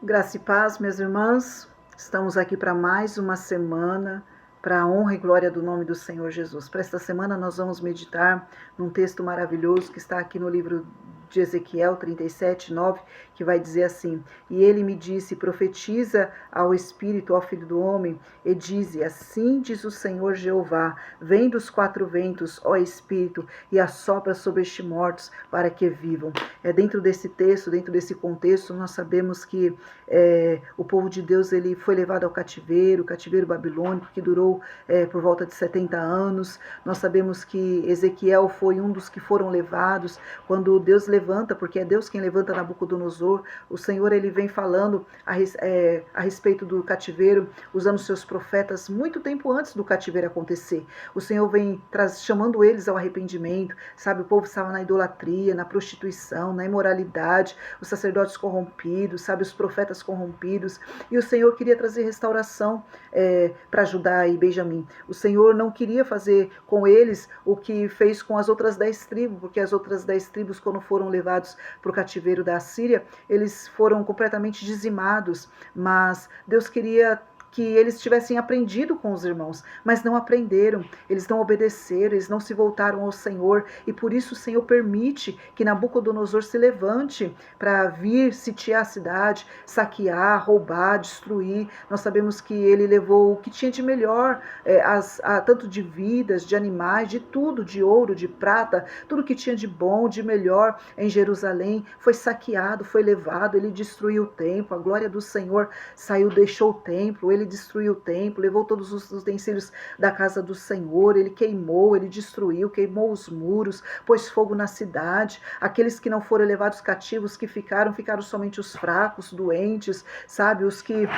Graça e paz, meus irmãos. Estamos aqui para mais uma semana, para a honra e glória do nome do Senhor Jesus. Para esta semana nós vamos meditar num texto maravilhoso que está aqui no livro de Ezequiel 37:9, que vai dizer assim: E ele me disse, profetiza ao Espírito, ao Filho do Homem, e dize, assim diz o Senhor Jeová, vem dos quatro ventos, ó Espírito, e assopra sobre estes mortos, para que vivam. Dentro desse texto, dentro desse contexto, nós sabemos que o povo de Deus ele foi levado ao cativeiro, o cativeiro babilônico, que durou por volta de 70 anos. Nós sabemos que Ezequiel foi um dos que foram levados. Quando Deus levanta, porque é Deus quem levanta Nabucodonosor, o Senhor ele vem falando a respeito do cativeiro, usando seus profetas muito tempo antes do cativeiro acontecer. O Senhor vem chamando eles ao arrependimento, sabe? O povo estava na idolatria, na prostituição, na imoralidade, os sacerdotes corrompidos, sabe? Os profetas corrompidos, e o Senhor queria trazer restauração para Judá e Benjamim. O Senhor não queria fazer com eles o que fez com as outras 10 tribos, porque as outras 10 tribos, quando foram levados para o cativeiro da Assíria, eles foram completamente dizimados, mas Deus queria que eles tivessem aprendido com os irmãos, mas não aprenderam, eles não obedeceram, eles não se voltaram ao Senhor, e por isso o Senhor permite que Nabucodonosor se levante para vir sitiar a cidade, saquear, roubar, destruir. Nós sabemos que ele levou o que tinha de melhor, tanto de vidas, de animais, de tudo, de ouro, de prata, tudo que tinha de bom, de melhor em Jerusalém, foi saqueado, foi levado, ele destruiu o templo, a glória do Senhor saiu, deixou o templo, ele destruiu o templo, levou todos os utensílios da casa do Senhor, ele queimou, ele destruiu, queimou os muros, pôs fogo na cidade. Aqueles que não foram levados cativos, que ficaram somente os fracos, doentes, sabe, os que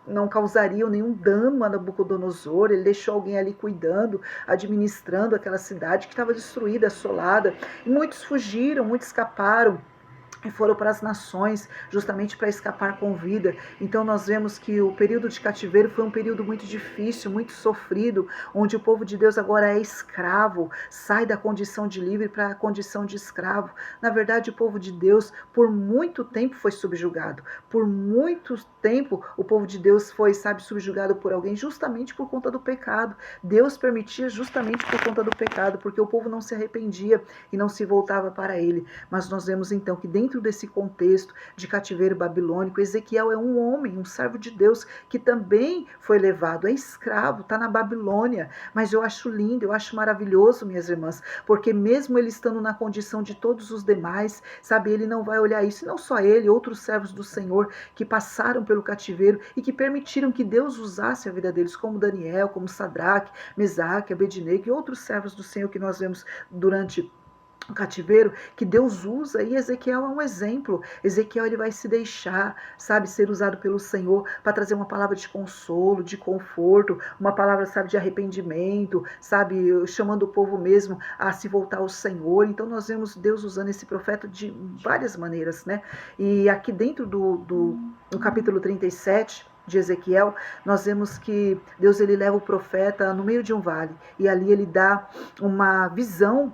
não causariam nenhum dano a Nabucodonosor. Ele deixou alguém ali cuidando, administrando aquela cidade que estava destruída, assolada, e muitos fugiram, muitos escaparam e foram para as nações, justamente para escapar com vida. Então nós vemos que o período de cativeiro foi um período muito difícil, muito sofrido, onde o povo de Deus agora é escravo, sai da condição de livre para a condição de escravo. Na verdade, o povo de Deus por muito tempo foi subjugado, por muito tempo o povo de Deus foi, subjugado por alguém, justamente por conta do pecado. Deus permitia justamente por conta do pecado, porque o povo não se arrependia e não se voltava para ele. Mas nós vemos então que dentro desse contexto de cativeiro babilônico, Ezequiel é um homem, um servo de Deus, que também foi levado, é escravo, está na Babilônia. Mas eu acho lindo, eu acho maravilhoso, minhas irmãs, porque mesmo ele estando na condição de todos os demais, ele não vai olhar isso, e não só ele, outros servos do Senhor que passaram pelo cativeiro e que permitiram que Deus usasse a vida deles, como Daniel, como Sadraque, Mesaque, Abednego e outros servos do Senhor que nós vemos durante o cativeiro, que Deus usa. E Ezequiel é um exemplo. Ezequiel ele vai se deixar, ser usado pelo Senhor para trazer uma palavra de consolo, de conforto, uma palavra, de arrependimento, chamando o povo mesmo a se voltar ao Senhor. Então nós vemos Deus usando esse profeta de várias maneiras, né? E aqui dentro no capítulo 37 de Ezequiel, nós vemos que Deus ele leva o profeta no meio de um vale, e ali ele dá uma visão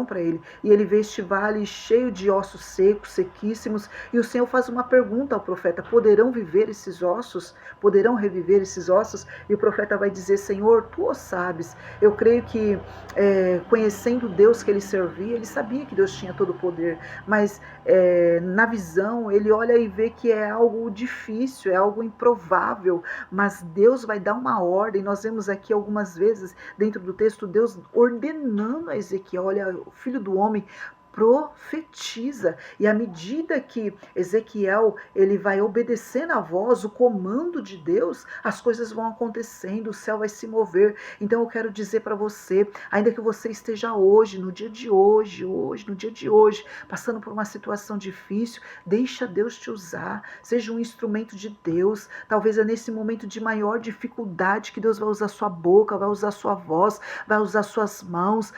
para ele, e ele vê este vale cheio de ossos secos, sequíssimos, e o Senhor faz uma pergunta ao profeta: poderão viver esses ossos? Poderão reviver esses ossos? E o profeta vai dizer: Senhor, tu o sabes. Eu creio que conhecendo Deus que ele servia, ele sabia que Deus tinha todo o poder, mas na visão ele olha e vê que é algo difícil, é algo improvável, mas Deus vai dar uma ordem. Nós vemos aqui algumas vezes dentro do texto Deus ordenando a Ezequiel: olha, o filho do homem, profetiza. E à medida que Ezequiel ele vai obedecendo a voz, o comando de Deus, as coisas vão acontecendo, o céu vai se mover. Então eu quero dizer para você, ainda que você esteja hoje, no dia de hoje, passando por uma situação difícil, deixa Deus te usar, seja um instrumento de Deus. Talvez é nesse momento de maior dificuldade que Deus vai usar sua boca, vai usar sua voz, vai usar suas mãos,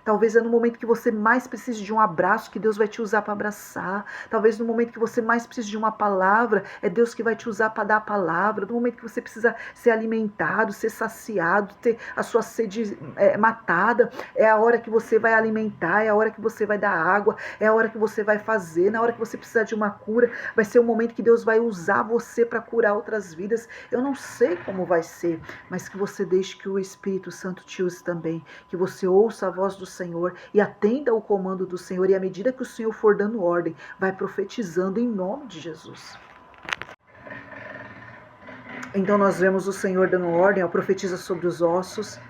talvez é no momento que você mais precisa precise de um abraço, que Deus vai te usar para abraçar. Talvez no momento que você mais precisa de uma palavra, é Deus que vai te usar para dar a palavra. No momento que você precisa ser alimentado, ser saciado, ter a sua sede matada, é a hora que você vai alimentar, é a hora que você vai dar água, é a hora que você vai fazer, na hora que você precisar de uma cura, vai ser o momento que Deus vai usar você para curar outras vidas. Eu não sei como vai ser, mas que você deixe que o Espírito Santo te use também, que você ouça a voz do Senhor e atenda ao comando do Senhor, e à medida que o Senhor for dando ordem, vai profetizando em nome de Jesus. Então nós vemos o Senhor dando ordem, profetiza sobre os ossos.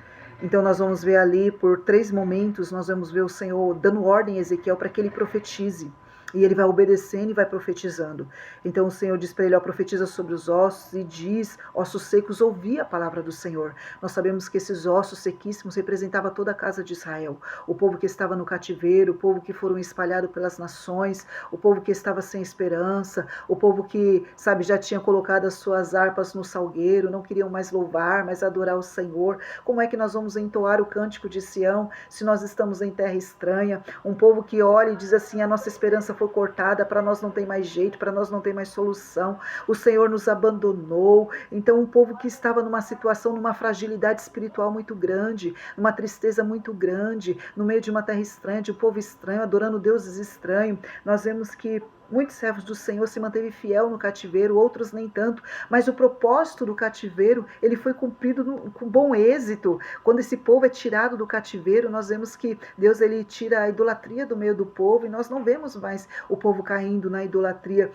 Então nós vamos ver ali por 3 momentos, nós vamos ver o Senhor dando ordem a Ezequiel para que ele profetize. E ele vai obedecendo e vai profetizando. Então o Senhor diz para ele, profetiza sobre os ossos e diz, ossos secos, ouvi a palavra do Senhor. Nós sabemos que esses ossos sequíssimos representavam toda a casa de Israel. O povo que estava no cativeiro, o povo que foram espalhados pelas nações, o povo que estava sem esperança, o povo que, já tinha colocado as suas harpas no salgueiro, não queriam mais louvar, mas adorar o Senhor. Como é que nós vamos entoar o cântico de Sião se nós estamos em terra estranha? Um povo que olha e diz assim, a nossa esperança foi cortada, para nós não tem mais jeito, para nós não tem mais solução, o Senhor nos abandonou. Então um povo que estava numa situação, numa fragilidade espiritual muito grande, numa tristeza muito grande, no meio de uma terra estranha, de um povo estranho, adorando deuses estranhos, nós vemos que muitos servos do Senhor se manteve fiel no cativeiro, outros nem tanto, mas o propósito do cativeiro, ele foi cumprido com bom êxito. Quando esse povo é tirado do cativeiro, nós vemos que Deus, ele tira a idolatria do meio do povo, e nós não vemos mais o povo caindo na idolatria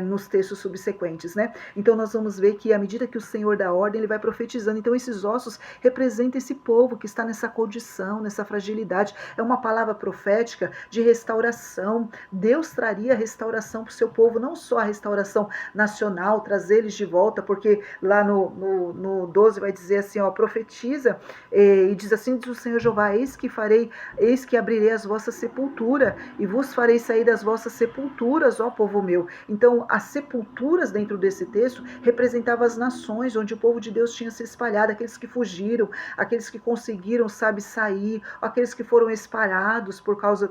nos textos subsequentes, né? Então nós vamos ver que à medida que o Senhor dá ordem, ele vai profetizando. Então esses ossos representam esse povo que está nessa condição, nessa fragilidade. É uma palavra profética de restauração. Deus traria restauração para o seu povo, não só a restauração nacional, trazer eles de volta, porque lá no 12 vai dizer assim, profetiza, e diz assim, diz o Senhor Jeová, eis que abrirei as vossas sepulturas, e vos farei sair das vossas sepulturas, ó povo meu. Então, as sepulturas dentro desse texto representavam as nações, onde o povo de Deus tinha se espalhado, aqueles que fugiram, aqueles que conseguiram, sair, aqueles que foram espalhados por causa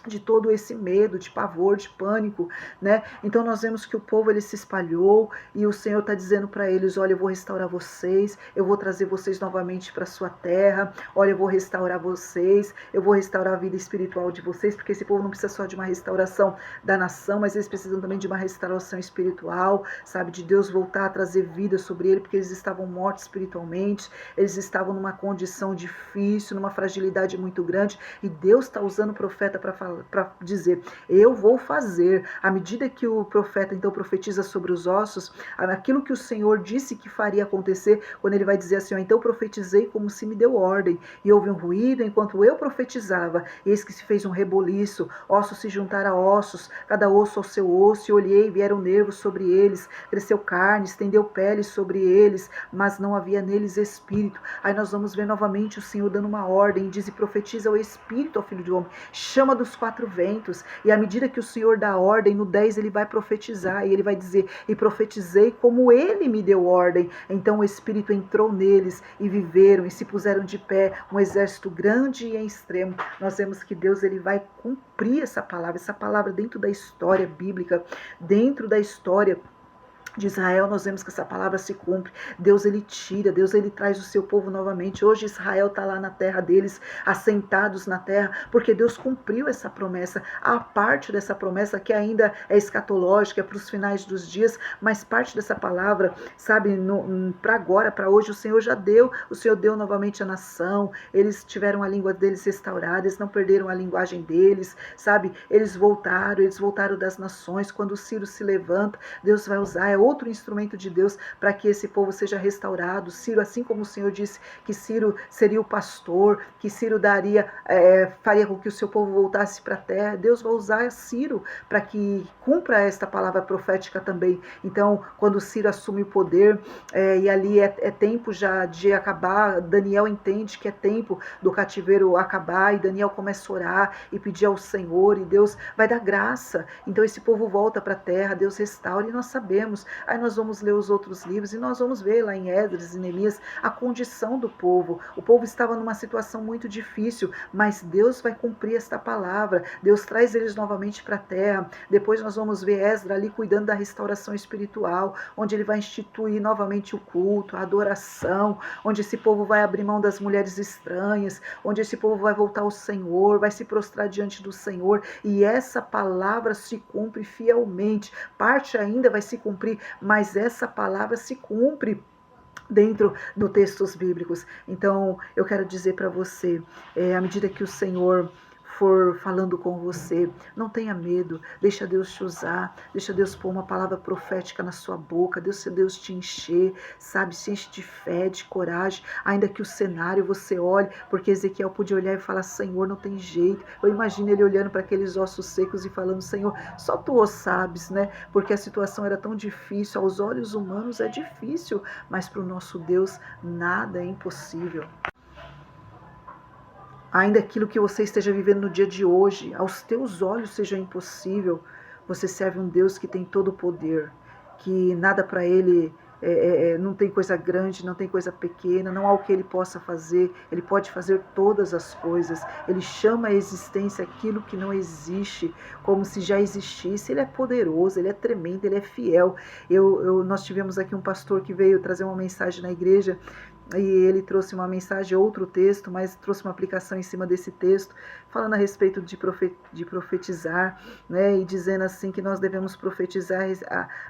de todo esse medo, de pavor, de pânico, né? Então nós vemos que o povo, ele se espalhou, e o Senhor está dizendo para eles, olha, eu vou restaurar vocês, eu vou trazer vocês novamente para a sua terra, olha, eu vou restaurar vocês, eu vou restaurar a vida espiritual de vocês, porque esse povo não precisa só de uma restauração da nação, mas eles precisam também de uma restauração espiritual, de Deus voltar a trazer vida sobre ele, porque eles estavam mortos espiritualmente, eles estavam numa condição difícil, numa fragilidade muito grande, e Deus está usando o profeta para dizer, eu vou fazer, à medida que o profeta então profetiza sobre os ossos, aquilo que o Senhor disse que faria acontecer, quando ele vai dizer assim, então profetizei como se me deu ordem, e houve um ruído enquanto eu profetizava, eis que se fez um reboliço, ossos se juntaram a ossos, cada osso ao seu osso, e olhei, vieram nervos sobre eles, cresceu carne, estendeu pele sobre eles, mas não havia neles espírito. Aí nós vamos ver novamente o Senhor dando uma ordem, diz, e profetiza o espírito ao filho do homem, chama dos 4 ventos, e à medida que o Senhor dá ordem, no 10 ele vai profetizar, e ele vai dizer, e profetizei como ele me deu ordem. Então o Espírito entrou neles, e viveram, e se puseram de pé, um exército grande e em extremo. Nós vemos que Deus, ele vai cumprir essa palavra dentro da história bíblica, dentro da história de Israel. Nós vemos que essa palavra se cumpre. Deus, ele tira, Deus, ele traz o seu povo novamente. Hoje Israel está lá na terra deles, assentados na terra, porque Deus cumpriu essa promessa. Há parte dessa promessa que ainda é escatológica, é para os finais dos dias, mas parte dessa palavra, para agora, para hoje, o Senhor já deu. O Senhor deu novamente a nação, eles tiveram a língua deles restaurada, eles não perderam a linguagem deles, eles voltaram das nações. Quando o Ciro se levanta, Deus vai usar, outro instrumento de Deus para que esse povo seja restaurado. Ciro, assim como o Senhor disse que Ciro seria o pastor, que Ciro faria com que o seu povo voltasse para a terra, Deus vai usar Ciro para que cumpra esta palavra profética também. Então, quando Ciro assume o poder, e ali é tempo já de acabar, Daniel entende que é tempo do cativeiro acabar, e Daniel começa a orar e pedir ao Senhor, e Deus vai dar graça. Então esse povo volta para a terra, Deus restaura, e nós sabemos Aí nós vamos ler os outros livros e nós vamos ver lá em Esdras e Neemias a condição do povo. O povo estava numa situação muito difícil, mas Deus vai cumprir esta palavra. Deus traz eles novamente para a terra. Depois nós vamos ver Esdras ali cuidando da restauração espiritual, onde ele vai instituir novamente o culto, a adoração, onde esse povo vai abrir mão das mulheres estranhas, onde esse povo vai voltar ao Senhor, vai se prostrar diante do Senhor, e essa palavra se cumpre fielmente. Parte ainda vai se cumprir, mas essa palavra se cumpre dentro dos textos bíblicos. Então, eu quero dizer para você, à medida que o Senhor for falando com você, não tenha medo, deixa Deus te usar, deixa Deus pôr uma palavra profética na sua boca, deixa Deus te encher, sabe, se enche de fé, de coragem, ainda que o cenário você olhe, porque Ezequiel podia olhar e falar, Senhor, não tem jeito. Eu imagino ele olhando para aqueles ossos secos e falando, Senhor, só tu o sabes, né, porque a situação era tão difícil, aos olhos humanos é difícil, mas para o nosso Deus nada é impossível. Ainda aquilo que você esteja vivendo no dia de hoje, aos teus olhos seja impossível, você serve um Deus que tem todo o poder, que nada para ele não tem coisa grande, não tem coisa pequena, não há o que ele possa fazer, ele pode fazer todas as coisas, ele chama à existência aquilo que não existe, como se já existisse, ele é poderoso, ele é tremendo, ele é fiel. Nós tivemos aqui um pastor que veio trazer uma mensagem na igreja, e ele trouxe uma mensagem, outro texto, mas trouxe uma aplicação em cima desse texto, falando a respeito de profetizar, né, e dizendo assim que nós devemos profetizar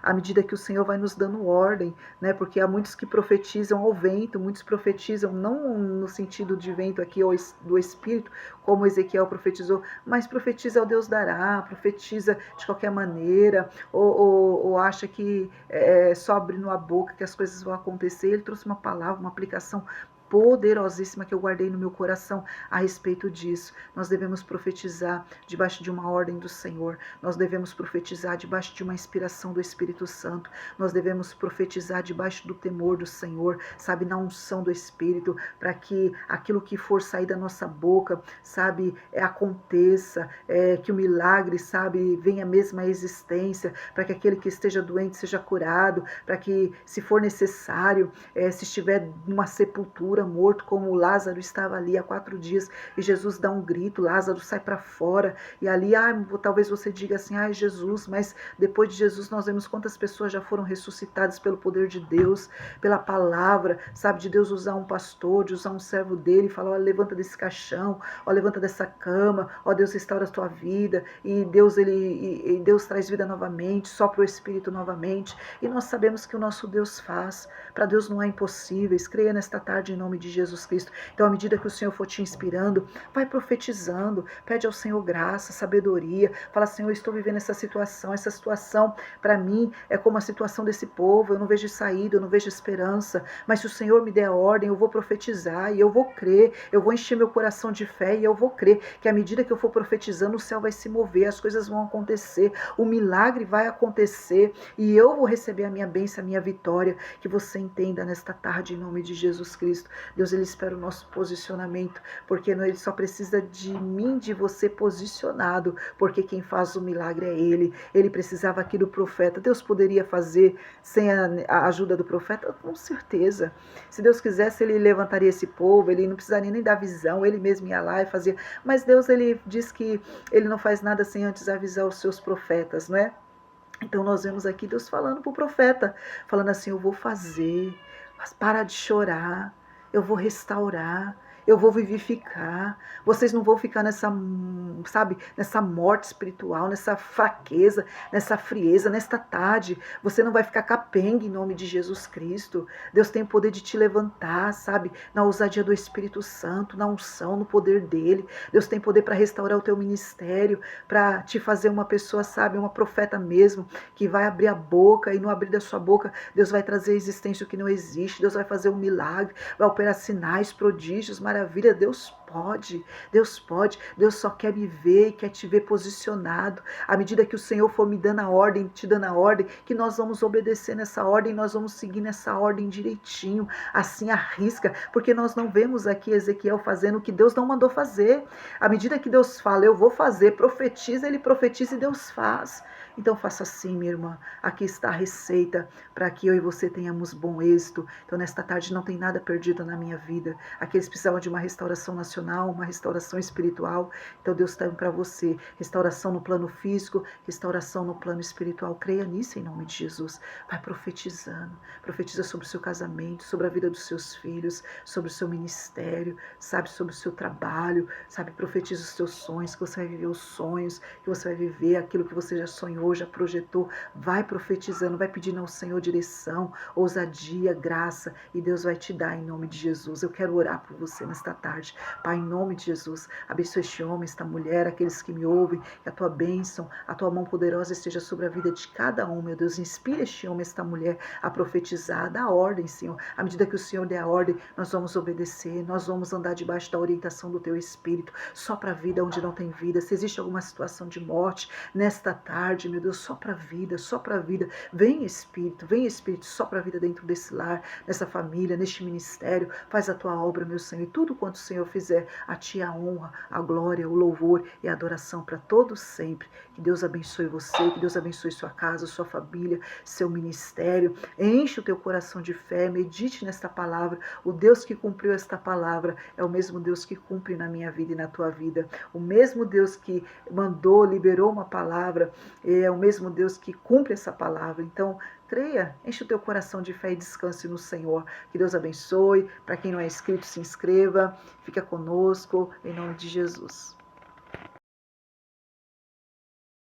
à medida que o Senhor vai nos dando ordem, né, porque há muitos que profetizam ao vento, muitos profetizam não no sentido de vento aqui do Espírito, como Ezequiel profetizou, mas profetiza ao Deus dará, profetiza de qualquer maneira, ou acha que só abrindo a boca que as coisas vão acontecer. Ele trouxe uma palavra, uma aplicação poderosíssima que eu guardei no meu coração a respeito disso. Nós devemos profetizar debaixo de uma ordem do Senhor, nós devemos profetizar debaixo de uma inspiração do Espírito Santo, nós devemos profetizar debaixo do temor do Senhor, sabe, na unção do Espírito, para que aquilo que for sair da nossa boca, sabe, aconteça, que o milagre, sabe, venha mesmo à existência, para que aquele que esteja doente seja curado, para que, se for necessário, se estiver numa sepultura, morto, como Lázaro estava ali há 4 dias, e Jesus dá um grito, Lázaro sai para fora, e ali, talvez você diga assim, Jesus, mas depois de Jesus nós vemos quantas pessoas já foram ressuscitadas pelo poder de Deus, pela palavra, sabe, de Deus usar um pastor, de usar um servo dele, e falar, levanta desse caixão, levanta dessa cama, Deus restaura a tua vida, e Deus traz vida novamente, sopra o Espírito novamente, e nós sabemos que o nosso Deus faz, para Deus não há impossíveis. Creia nesta tarde em nome de Jesus Cristo. Então, à medida que o Senhor for te inspirando, vai profetizando, pede ao Senhor graça, sabedoria, fala, Senhor, eu estou vivendo essa situação para mim é como a situação desse povo, eu não vejo saída, eu não vejo esperança, mas se o Senhor me der a ordem, eu vou profetizar e eu vou crer, eu vou encher meu coração de fé e eu vou crer que à medida que eu for profetizando, o céu vai se mover, as coisas vão acontecer, o milagre vai acontecer e eu vou receber a minha bênção, a minha vitória. Que você entenda nesta tarde em nome de Jesus Cristo. Deus, ele espera o nosso posicionamento, porque ele só precisa de mim, de você posicionado, porque quem faz o milagre é ele. Ele precisava aqui do profeta. Deus poderia fazer sem a ajuda do profeta? Com certeza. Se Deus quisesse, ele levantaria esse povo, ele não precisaria nem dar visão, ele mesmo ia lá e fazia. Mas Deus, ele diz que ele não faz nada sem antes avisar os seus profetas, não é? Então nós vemos aqui Deus falando para o profeta, falando assim, eu vou fazer, mas para de chorar, eu vou restaurar, eu vou vivificar, vocês não vão ficar nessa morte espiritual, nessa fraqueza, nessa frieza, nesta tarde, você não vai ficar capenga em nome de Jesus Cristo. Deus tem o poder de te levantar, sabe, na ousadia do Espírito Santo, na unção, no poder dele. Deus tem poder para restaurar o teu ministério, para te fazer uma pessoa, sabe, uma profeta mesmo, que vai abrir a boca e no abrir da sua boca, Deus vai trazer a existência o que não existe, Deus vai fazer um milagre, vai operar sinais, prodígios, maravilha. Deus pode, Deus só quer me ver e quer te ver posicionado. À medida que o Senhor for me dando a ordem, te dando a ordem, que nós vamos obedecer nessa ordem, nós vamos seguir nessa ordem direitinho, assim arrisca, porque nós não vemos aqui Ezequiel fazendo o que Deus não mandou fazer. À medida que Deus fala, eu vou fazer, profetiza, ele profetiza e Deus faz. Então faça assim, minha irmã. Aqui está a receita para que eu e você tenhamos bom êxito. Então nesta tarde não tem nada perdido na minha vida. Aqui eles precisavam de uma restauração nacional, uma restauração espiritual. Então Deus está para você. Restauração no plano físico, restauração no plano espiritual. Creia nisso em nome de Jesus. Vai profetizando. Profetiza sobre o seu casamento, sobre a vida dos seus filhos, sobre o seu ministério, sabe, sobre o seu trabalho, sabe, profetiza os seus sonhos, que você vai viver os sonhos, que você vai viver aquilo que você já sonhou, já projetou. Vai profetizando, vai pedindo ao Senhor direção, ousadia, graça, e Deus vai te dar em nome de Jesus. Eu quero orar por você nesta tarde. Pai, em nome de Jesus, abençoe este homem, esta mulher, aqueles que me ouvem, que a tua bênção, a tua mão poderosa esteja sobre a vida de cada um, meu Deus. Inspira este homem, esta mulher a profetizar, dá ordem, Senhor. À medida que o Senhor der a ordem, nós vamos obedecer, nós vamos andar debaixo da orientação do teu Espírito, só para a vida onde não tem vida. Se existe alguma situação de morte nesta tarde, meu Deus, só para a vida, só para a vida. Vem Espírito, só para a vida dentro desse lar, nessa família, neste ministério. Faz a tua obra, meu Senhor, e tudo quanto o Senhor fizer, a ti a honra, a glória, o louvor e a adoração para todos sempre. Que Deus abençoe você, que Deus abençoe sua casa, sua família, seu ministério. Enche o teu coração de fé, medite nesta palavra. O Deus que cumpriu esta palavra é o mesmo Deus que cumpre na minha vida e na tua vida. O mesmo Deus que mandou, liberou uma palavra, é o mesmo Deus que cumpre essa palavra. Então, creia, enche o teu coração de fé e descanse no Senhor. Que Deus abençoe. Para quem não é inscrito, se inscreva. Fica conosco, em nome de Jesus.